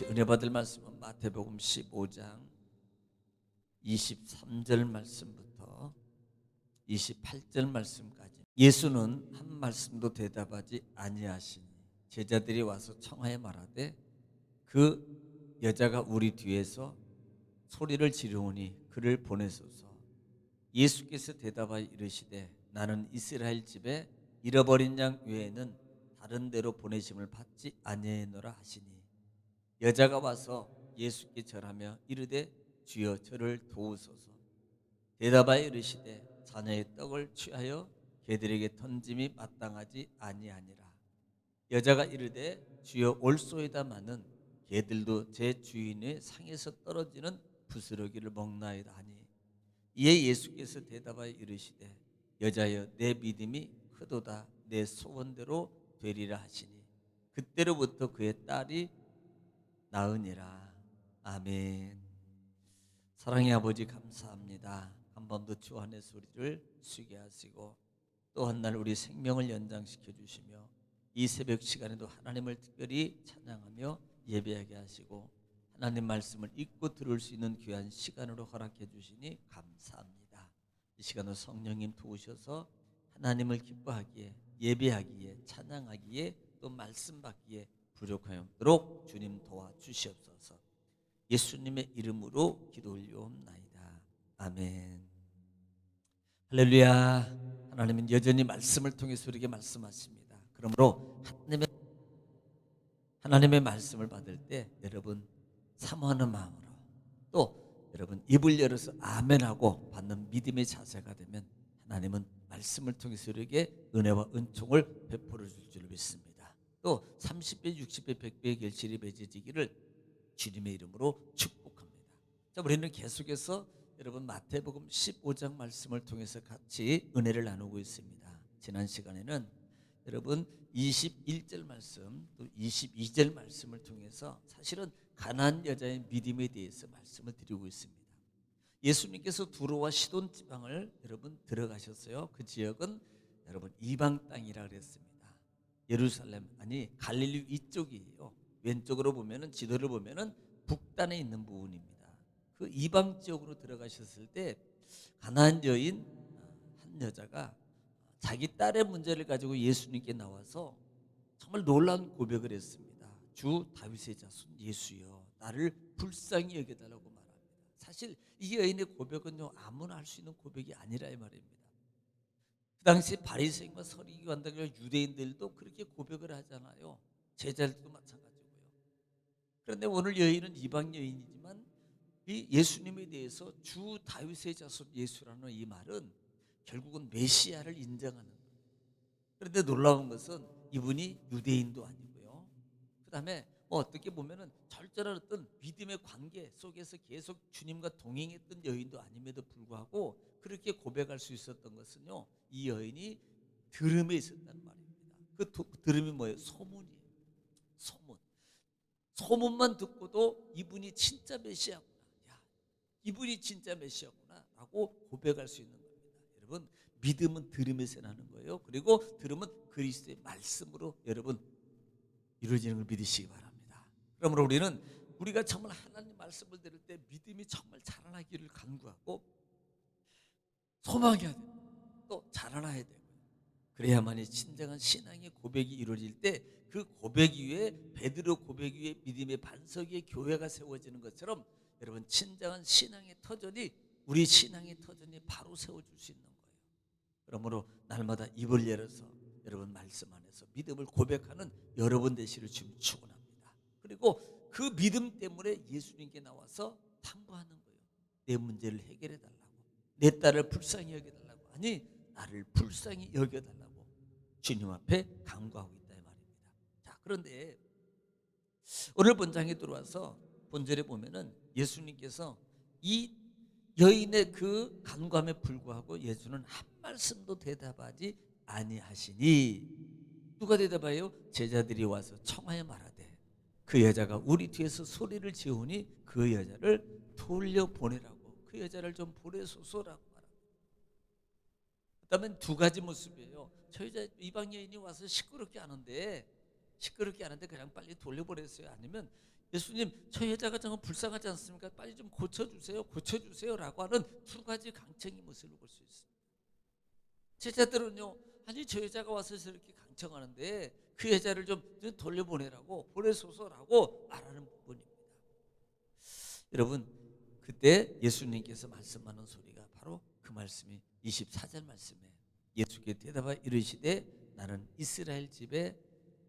같이 은혜 받을 말씀은 마태복음 15장 23절 말씀부터 28절 말씀까지. 예수는 한 말씀도 대답하지 아니하시니 제자들이 와서 청하여 말하되 그 여자가 우리 뒤에서 소리를 지르오니 그를 보내소서. 예수께서 대답하여 이르시되 나는 이스라엘 집에 잃어버린 양 외에는 다른 데로 보내심을 받지 아니하노라 하시니 여자가 와서 예수께 절하며 이르되 주여 저를 도우소서. 대답하여 이르시되 자녀의 떡을 취하여 개들에게 던짐이 마땅하지 아니하니라. 여자가 이르되 주여 올소이다마는 개들도 제 주인의 상에서 떨어지는 부스러기를 먹나이다 하니 이에 예수께서 대답하여 이르시되 여자여 내 믿음이 크도다 내 소원대로 되리라 하시니 그때로부터 그의 딸이 나으니라. 아멘. 사랑의 아버지 감사합니다. 한 번 더 주 안의 소리를 쉬게 하시고 또 한 날 우리 생명을 연장시켜 주시며 이 새벽 시간에도 하나님을 특별히 찬양하며 예배하게 하시고 하나님 말씀을 읽고 들을 수 있는 귀한 시간으로 허락해 주시니 감사합니다. 이 시간도 성령님 도우셔서 하나님을 기뻐하기에 예배하기에 찬양하기에 또 말씀 받기에 부족하였도록 주님 도와주시옵소서. 예수님의 이름으로 기도 올려옵나이다. 아멘. 할렐루야. 하나님은 여전히 말씀을 통해서 우리에게 말씀하십니다. 그러므로 하나님의 말씀을 받을 때 여러분 사모하는 마음으로 또 여러분 입을 열어서 아멘하고 받는 믿음의 자세가 되면 하나님은 말씀을 통해서 우리에게 은혜와 은총을 베풀어 줄 줄 믿습니다. 또 30배, 60배, 100배의 결실이 맺어지기를 주님의 이름으로 축복합니다. 자, 우리는 계속해서 여러분 마태복음 15장 말씀을 통해서 같이 은혜를 나누고 있습니다. 지난 시간에는 여러분 21절 말씀 또 22절 말씀을 통해서 사실은 가나안 여자의 믿음에 대해서 말씀을 드리고 있습니다. 예수님께서 두로와 시돈 지방을 여러분 들어가셨어요. 그 지역은 여러분 이방 땅이라 그랬습니다. 예루살렘 아니 갈릴리 이쪽이에요. 왼쪽으로 보면은 지도를 보면은 북단에 있는 부분입니다. 그 이방 지역으로 들어가셨을 때 가나안 여인 한 여자가 자기 딸의 문제를 가지고 예수님께 나와서 정말 놀라운 고백을 했습니다. 주 다윗의 자손 예수여 나를 불쌍히 여겨달라고 말합니다. 사실 이 여인의 고백은요 아무나 할 수 있는 고백이 아니라 이 말입니다. 그 당시 바리새인과 서기관들과 유대인들도 그렇게 고백을 하잖아요. 제자들도 마찬가지고요. 그런데 오늘 여인은 이방 여인이지만 이 예수님에 대해서 주 다윗의 자손 예수라는 이 말은 결국은 메시아를 인정하는 거예요. 그런데 놀라운 것은 이분이 유대인도 아니고요. 그다음에 어떻게 보면은 절절한 어떤 믿음의 관계 속에서 계속 주님과 동행했던 여인도 아님에도 불구하고 그렇게 고백할 수 있었던 것은요. 이 여인이 들음에 있었다는 말입니다. 그 들음이 뭐예요? 소문이에요. 소문. 소문만 듣고도 이분이 진짜 메시아구나. 야, 이분이 진짜 메시아구나라고 고백할 수 있는 겁니다. 여러분, 믿음은 들음에서 나는 거예요. 그리고 들음은 그리스도의 말씀으로 여러분 이루어지는 걸 믿으시기 바랍니다. 그러므로 우리는 우리가 정말 하나님 말씀을 들을 때 믿음이 정말 자라나기를 간구하고 소망해야 됩니다. 또 자라나야 되고요. 그래야만이 진정한 신앙의 고백이 이루어질 때 그 고백 위에 베드로 고백 위에 믿음의 반석 위에 교회가 세워지는 것처럼 여러분 진정한 신앙의 터전이 우리 신앙의 터전이 바로 세워질 수 있는 거예요. 그러므로 날마다 입을 열어서 여러분 말씀 안에서 믿음을 고백하는 여러분 되시를 주님 축원합니다. 그리고 그 믿음 때문에 예수님께 나와서 당부하는 거예요. 내 문제를 해결해 달라고. 내 딸을 불쌍히 여겨 달라고. 아니 나를 불쌍히 여겨 달라고 주님 앞에 간구하고 있다 이 말입니다. 자, 그런데 오늘 본장에 들어와서 본절에 보면은 예수님께서 이 여인의 그 간구함에 불구하고 예수는 한 말씀도 대답하지 아니하시니 누가 대답하여? 제자들이 와서 청하여 말하되 그 여자가 우리 뒤에서 소리를 지으니 그 여자를 돌려보내라고 그 여자를 좀 보내소서라고 말합니다. 그다음에 두 가지 모습이에요. 저 여자 이방 여인이 와서 시끄럽게 하는데 시끄럽게 하는데 그냥 빨리 돌려보냈어요? 아니면 예수님 저 여자가 정말 불쌍하지 않습니까? 빨리 좀 고쳐주세요라고 하는 두 가지 강청의 모습을 볼 수 있습니다. 제자들은요, 아니 저 여자가 와서 저렇게 강청하는데 그 여자를 좀 돌려보내라고, 보내소서라고 말하는 부분입니다. 여러분, 그때 예수님께서 말씀하는 소리가 바로 그 말씀이 24절 말씀이에요. 예수께 대답하여 이르시되 나는 이스라엘 집에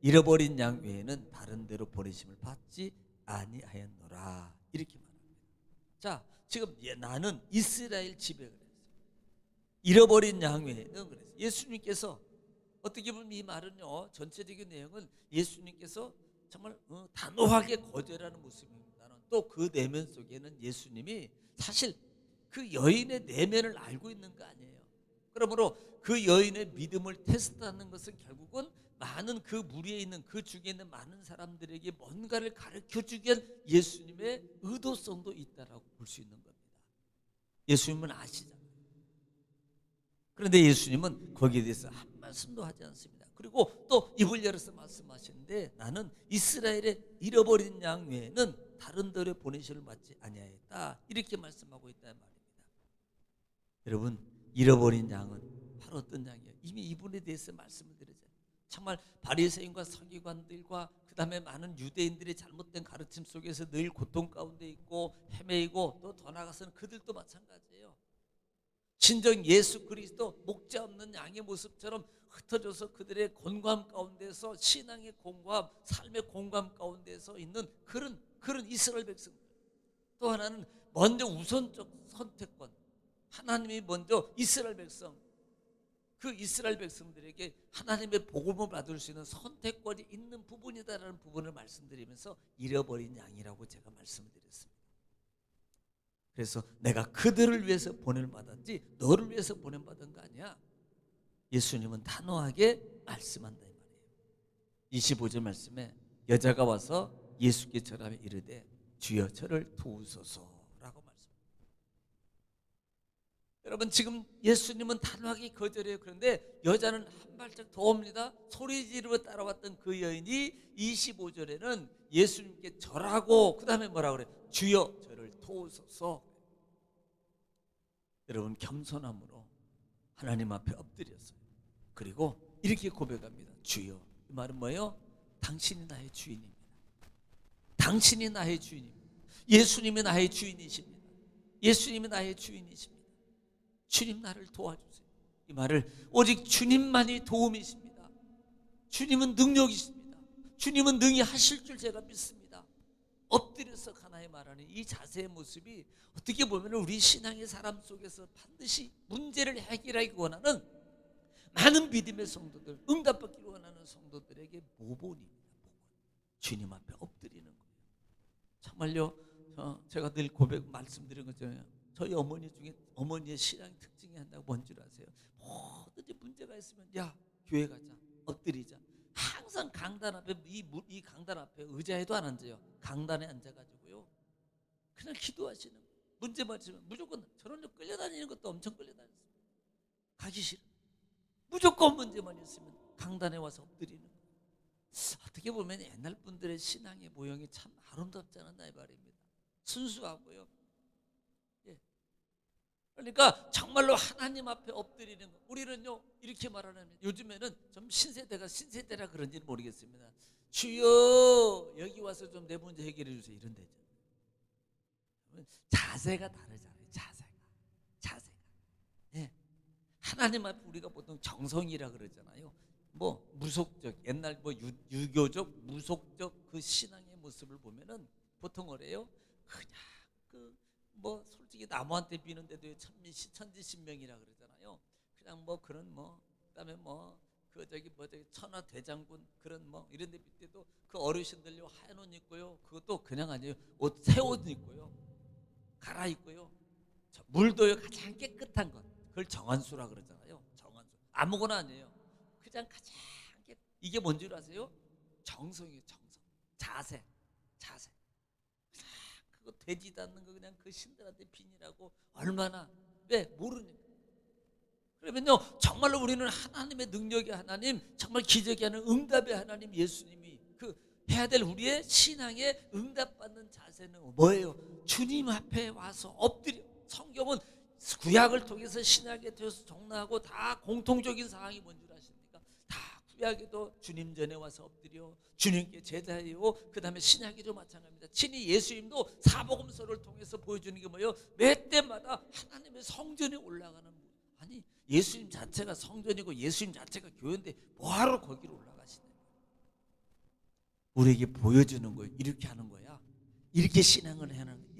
잃어버린 양 외에는 다른 데로 보내심을 받지 아니하였노라, 이렇게 말합니다. 자, 지금 나는 이스라엘 집에 그랬어요. 잃어버린 양 외에는 그랬어요. 예수님께서 어떻게 보면 이 말은요, 전체적인 내용은 예수님께서 정말 단호하게 거절하는 모습입니다. 또 그 내면 속에는 예수님이 사실 그 여인의 내면을 알고 있는 거 아니에요. 그러므로 그 여인의 믿음을 테스트하는 것은 결국은 많은 그 무리에 있는, 그 중에 있는 많은 사람들에게 뭔가를 가르쳐주기 위한 예수님의 의도성도 있다라고 볼 수 있는 겁니다. 예수님은 아시잖아요. 그런데 예수님은 거기에 대해서 한 말씀도 하지 않습니다. 그리고 또 입을 열어서 말씀하시는데 나는 이스라엘의 잃어버린 양 외에는 다른 데로 보내심을 받지 아니하였다, 이렇게 말씀하고 있다는 말입니다. 여러분, 잃어버린 양은 바로 어떤 양이에요? 이미 이분에 대해서 말씀을 드렸잖아요. 정말 바리새인과 서기관들과 그 다음에 많은 유대인들의 잘못된 가르침 속에서 늘 고통 가운데 있고 헤매이고, 또 더 나아가서는 그들도 마찬가지예요. 진정 예수 그리스도 목자 없는 양의 모습처럼 흩어져서 그들의 곤고함 가운데서, 신앙의 곤고함, 삶의 곤고함 가운데서 있는 그런 이스라엘 백성들. 또 하나는 먼저 우선적 선택권, 하나님이 먼저 이스라엘 백성, 그 이스라엘 백성들에게 하나님의 복음을 받을 수 있는 선택권이 있는 부분이다라는 부분을 말씀드리면서 잃어버린 양이라고 제가 말씀드렸습니다. 그래서 내가 그들을 위해서 보냄을 받았지 너를 위해서 보냄 받은 거 아니야. 예수님은 단호하게 말씀한다 이 말이에요. 25절 말씀에 여자가 와서 예수께 절하며 이르되 주여 저를 도우소서라고 말씀합니다. 여러분, 지금 예수님은 단호하게 거절해요. 그런데 여자는 한 발짝 더 옵니다. 소리 지르며 따라왔던 그 여인이 25절에는 예수님께 절하고 그 다음에 뭐라 그래요? 주여 저를 도우소서. 여러분, 겸손함으로 하나님 앞에 엎드렸어요. 그리고 이렇게 고백합니다. 주여. 이 말은 뭐예요? 당신이 나의 주인입니다. 당신이 나의 주인입니다. 예수님이 나의 주인이십니다. 예수님이 나의 주인이십니다. 주님 나를 도와주세요. 이 말을 오직 주님만이 도움이십니다. 주님은 능력이십니다. 주님은 능히 하실 줄 제가 믿습니다. 엎드려서 하나의 말하는 이 자세의 모습이 어떻게 보면 우리 신앙의 사람 속에서 반드시 문제를 해결하기 원하는 많은 믿음의 성도들, 응답받기를 원하는 성도들에게 모본입니다. 주님 앞에 엎드리는 거예요. 정말요, 제가 늘 고백 말씀드린 것처럼 저희 어머니 중에 어머니의 신앙 특징이 한다고 뭔 줄 아세요? 뭐든지 문제가 있으면 야 교회 가자, 엎드리자. 항상 강단 앞에 이 강단 앞에 의자에도 안 앉아요. 강단에 앉아가지고요 그냥 기도하시는 거예요. 문제만 있으면 무조건 저런데 끌려다니는 것도 엄청 끌려다녔어요. 가기 싫어. 무조건 문제만 있으면 강단에 와서 엎드리는 거예요. 어떻게 보면 옛날 분들의 신앙의 모형이 참 아름답지 않았나 이 말입니다. 순수하고요. 예. 그러니까 정말로 하나님 앞에 엎드리는 거. 우리는요 이렇게 말하는, 요즘에는 좀 신세대라 그런지는 모르겠습니다. 주여 여기 와서 좀 내 문제 해결해 주세요, 이런 데죠. 자세가 다르잖아요. 자세가. 예. 하나님 앞에 우리가 보통 정성이라 그러잖아요. 뭐 무속적, 옛날 뭐 유교적 무속적 그 신앙의 모습을 보면은 보통 그래요. 그냥 뭐 솔직히 나무한테 비는데도 천지신명이라 그러잖아요. 그냥 뭐 그런 그다음에 저기 천하 대장군 그런 이런 데 밑에도 그 어르신들요 하얀 옷 입고요. 그것도 그냥 아니에요. 새 옷 입고요. 갈아입고요. 물도요 가장 깨끗한 것. 그걸 정한수라 그러잖아요. 정한수. 아무거나 아니에요. 그냥 가장 이게 뭔 줄 아세요? 정성이에요. 정성. 자세. 그거 되지도 않는 거 그냥 그 신들한테 빈이라고 얼마나 왜 모르니까. 그러면요 정말로 우리는 하나님의 능력의 하나님, 정말 기적이 하는 응답의 하나님 예수님이 그 해야 될 우리의 신앙에 응답받는 자세는 뭐예요? 주님 앞에 와서 엎드려. 성경은 구약을 통해서 신약에 되어서 종나하고 다 공통적인 상황이 뭔 줄 아십니까? 다 구약에도 주님 전에 와서 엎드려 주님께 제자예요. 그 다음에 신약에도 마찬가지입니다. 친히 예수님도 사복음서를 통해서 보여주는 게 뭐예요? 매 때마다 하나님의 성전에 올라가는, 아니 예수님 자체가 성전이고 예수님 자체가 교회인데 뭐하러 거기로 올라가시냐. 우리에게 보여주는 거예요. 이렇게 하는 거야. 이렇게 신앙을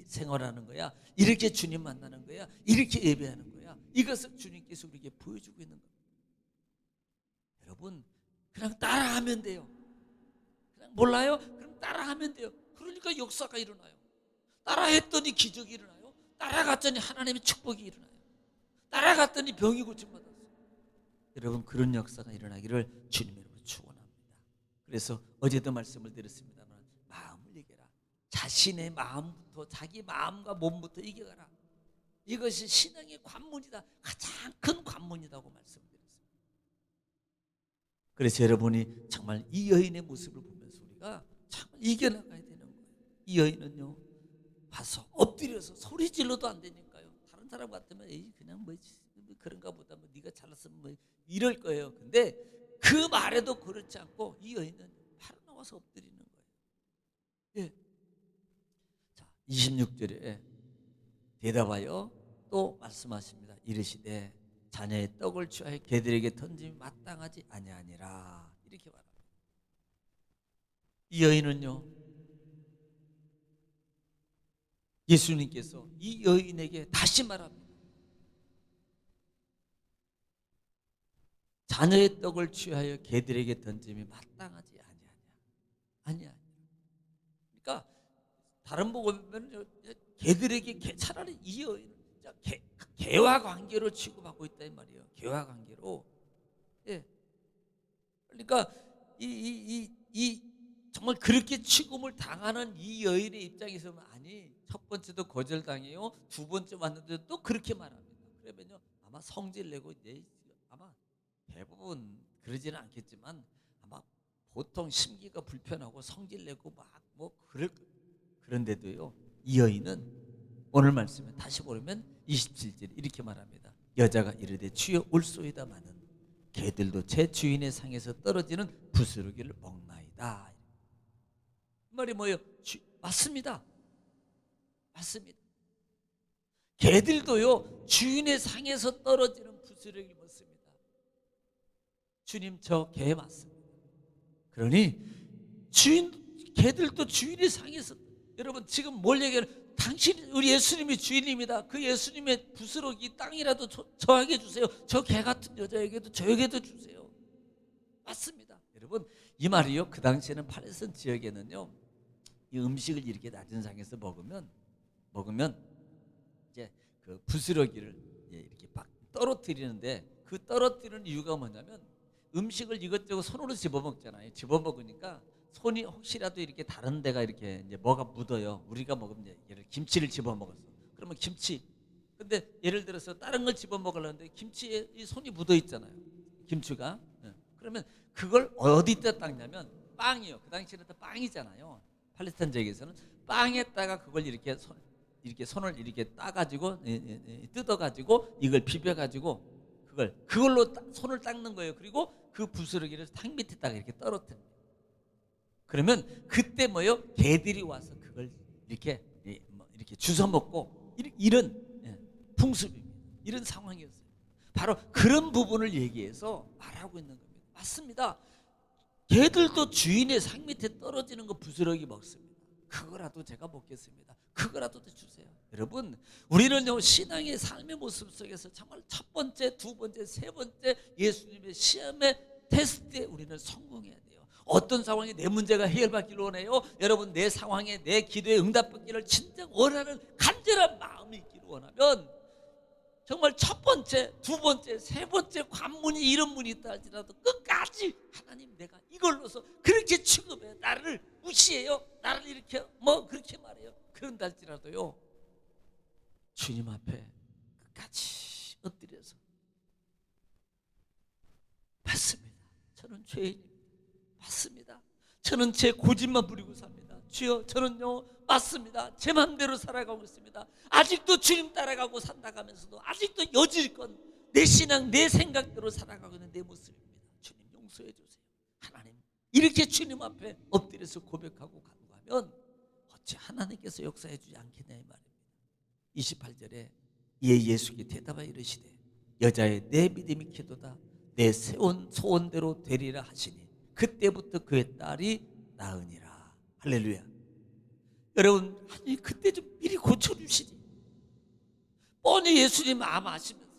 생활하는 거야. 이렇게 주님 만나는 거야. 이렇게 예배하는 거야. 이것을 주님께서 우리에게 보여주고 있는 거예요. 여러분, 그냥 따라하면 돼요. 그냥 몰라요? 그럼 따라하면 돼요. 그러니까 역사가 일어나요. 따라했더니 기적이 일어나요. 따라갔더니 하나님의 축복이 일어나요. 따라갔더니 병이 고침받았어요. 여러분, 그런 역사가 일어나기를 주님으로 축원합니다. 그래서 어제도 말씀을 드렸습니다만, 마음을 이겨라. 자신의 마음부터, 자기 마음과 몸부터 이겨가라. 이것이 신앙의 관문이다. 가장 큰 관문이라고 말씀드렸습니다. 그래서 여러분이 정말 이 여인의 모습을 보면서 우리가 정말 이겨나가야 되는 거예요. 이 여인은요, 와서 엎드려서 소리 질러도 안 되니까요. 다른 사람 같으면 에이 그냥 뭐 그런가 보다, 뭐 네가 잘났으면 뭐 이럴 거예요. 근데 그 말에도 그렇지 않고 이 여인은 바로 나와서 엎드리는 거예요. 예. 자, 26절에 대답하여 또 말씀하십니다. 이르시되 자녀의 떡을 취하여 개들에게 던짐이 마땅하지 아니하니라. 이렇게 말합니다. 이 여인은요, 예수님께서 이 여인에게 다시 말합니다. 자녀의 떡을 취하여 개들에게 던짐이 마땅하지 아니하냐. 그러니까 다른 복음에 보면 개들에게 차라리 이 여인은 개와 관계로 취급하고 있다 이 말이에요. 개와 관계로. 예. 그러니까 이 정말 그렇게 취급을 당하는 이 여인의 입장에서, 아니 첫 번째도 거절당해요. 두 번째 왔는데 또 그렇게 말합니다. 그러면요 아마 성질 내고 이제 아마 대부분 그러지는 않겠지만 아마 보통 심기가 불편하고 성질 내고 막 뭐 그런데도요, 이 여인은 오늘 말씀에 다시 보면 27절 이렇게 말합니다. 여자가 이르되 주여 올소이다마는 개들도 제 주인의 상에서 떨어지는 부스러기를 먹나이다. 이 말이 뭐예요? 맞습니다. 맞습니다. 개들도요 주인의 상에서 떨어지는 부스러기를 먹습니다. 주님, 저 개 맞습니다. 그러니 개들도 주인의 상에서, 여러분 지금 뭘 얘기하는, 당신 우리 예수님이 주인입니다. 그 예수님의 부스러기 땅이라도 저에게 주세요. 저 개 같은 여자에게도 저에게도 주세요. 맞습니다. 여러분 이 말이요, 그 당시에는 팔레스타인 지역에는요, 이 음식을 이렇게 낮은 상에서 먹으면 이제 그 부스러기를 이렇게 막 떨어뜨리는데, 그 떨어뜨리는 이유가 뭐냐면 음식을 이것저것 손으로 집어먹잖아요. 집어먹으니까 손이 혹시라도 이렇게 다른 데가 이렇게 이제 뭐가 묻어요. 우리가 먹으면 이제 예를 김치를 집어먹었어. 그러면 김치. 근데 예를 들어서 다른 걸 집어먹으려는데 김치에 이 손이 묻어 있잖아요. 김치가. 그러면 그걸 어디다 닦냐면 빵이요. 그 당시에는 또 빵이잖아요. 팔레스타인 지역에서는 빵에다가 그걸 이렇게 손을 이렇게 따가지고 뜯어가지고 이걸 비벼가지고 그걸로 손을 닦는 거예요. 그리고 그 부스러기를 탕 밑에다가 이렇게 떨어뜨립니다. 그러면 그때 뭐요? 개들이 와서 그걸 이렇게 주워 먹고 이런 풍습입니다. 이런 상황이었어요. 바로 그런 부분을 얘기해서 말하고 있는 겁니다. 맞습니다. 개들도 주인의 상 밑에 떨어지는 거 부스러기 먹습니다. 그거라도 제가 먹겠습니다. 그거라도 주세요. 여러분, 우리는요 신앙의 삶의 모습 속에서 정말 첫 번째, 두 번째, 세 번째 예수님의 시험의 테스트에 우리는 성공해야 돼요. 어떤 상황에 내 문제가 해결받기를 원해요? 여러분, 내 상황에 내 기도에 응답받기를 진짜 원하는 간절한 마음이 있기를 원하면 정말 첫 번째, 두 번째, 세 번째 관문이 이런 문이 있다 할지라도 끝까지 하나님 내가 이걸로서 그렇게 취급해요. 나를 무시해요. 나를 이렇게 뭐 그렇게 말해요. 그런다 할지라도요, 주님 앞에 끝까지 엎드려서 맞습니다. 저는 죄인입니다. 맞습니다. 저는 제 고집만 부리고 삽니다. 주여, 저는요 맞습니다. 제 맘대로 살아가고 있습니다. 아직도 주님 따라가고 산다가면서도 아직도 여질껏 내 신앙 내 생각대로 살아가고 있는 내 모습입니다. 주님 용서해 주세요. 하나님, 이렇게 주님 앞에 엎드려서 고백하고 간구하면 어찌 하나님께서 역사해 주지 않겠냐 이 말입니다. 28절에 이에 예수께 대답하여 이르시되 여자의 내 믿음이 기도다 내 세운 소원대로 되리라 하시니 그때부터 그의 딸이 나으니라. 할렐루야. 여러분, 아니 그때 좀 미리 고쳐주시지. 뻔히 예수님 마음 아시면서,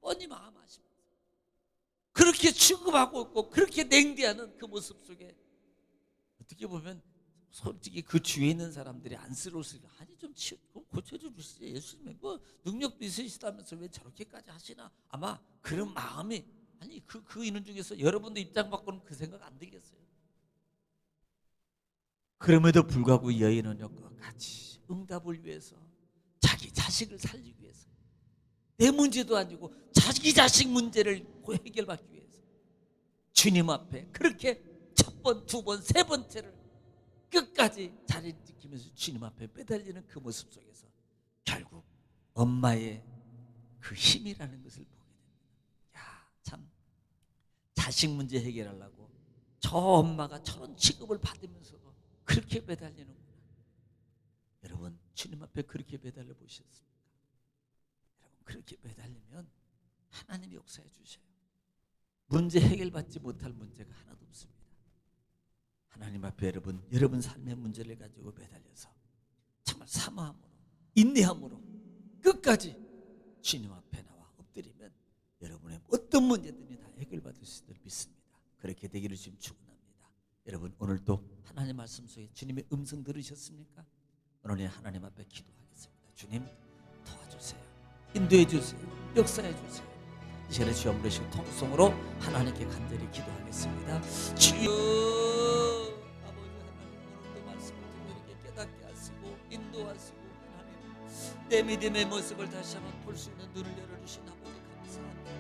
뻔히 마음 아시면서 그렇게 취급하고 있고 그렇게 냉대하는 그 모습 속에 어떻게 보면 솔직히 그 주위에 있는 사람들이 안쓰러웠으니까 아니 좀 고쳐줘 주시지. 예수님이 뭐 능력도 있으시다면서 왜 저렇게까지 하시나. 아마 그런 마음이, 아니 그 인원 중에서 여러분도 입장 바꾸는 그 생각 안 들겠어요? 그럼에도 불구하고 이 여인은요 끝까지 응답을 위해서, 자기 자식을 살리기 위해서, 내 문제도 아니고 자기 자식 문제를 해결받기 위해서 주님 앞에 그렇게 첫 번, 두 번, 세 번째를 끝까지 자리를 지키면서 주님 앞에 매달리는 그 모습 속에서 결국 엄마의 그 힘이라는 것을 보게 됩니다. 야, 참 자식 문제 해결하려고 저 엄마가 저런 취급을 받으면서도 그렇게 매달리는구나. 여러분, 주님 앞에 그렇게 매달려 보셨습니까? 여러분, 그렇게 매달리면 하나님이 역사해 주셔요. 문제 해결받지 못할 문제가 하나도 없습니다. 하나님 앞에 여러분 삶의 문제를 가지고 매달려서 정말 사모함으로 인내함으로 끝까지 주님 앞에 나와 엎드리면 여러분의 어떤 문제든지 다 해결받을 수 있도록 믿습니다. 그렇게 되기를 지금 축원합니다. 여러분, 오늘도 하나님 말씀 속에 주님의 음성 들으셨습니까? 오늘 하나님 앞에 기도하겠습니다. 주님 도와주세요. 인도해 주세요. 역사해 주세요. 이 시간에 주여 부르시고 통성으로 하나님께 간절히 기도하겠습니다. 주여, 아버지 하나님, 오늘도 말씀을 듣고 이렇게 깨닫게 하시고 인도하시고 하나님, 내 믿음의 모습을 다시 한번 볼 수 있는 눈을 열어주신 아버지 감사합니다.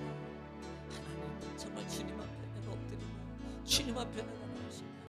하나님, 정말 주님 앞에 내가 엎드리고 주님 앞에 내가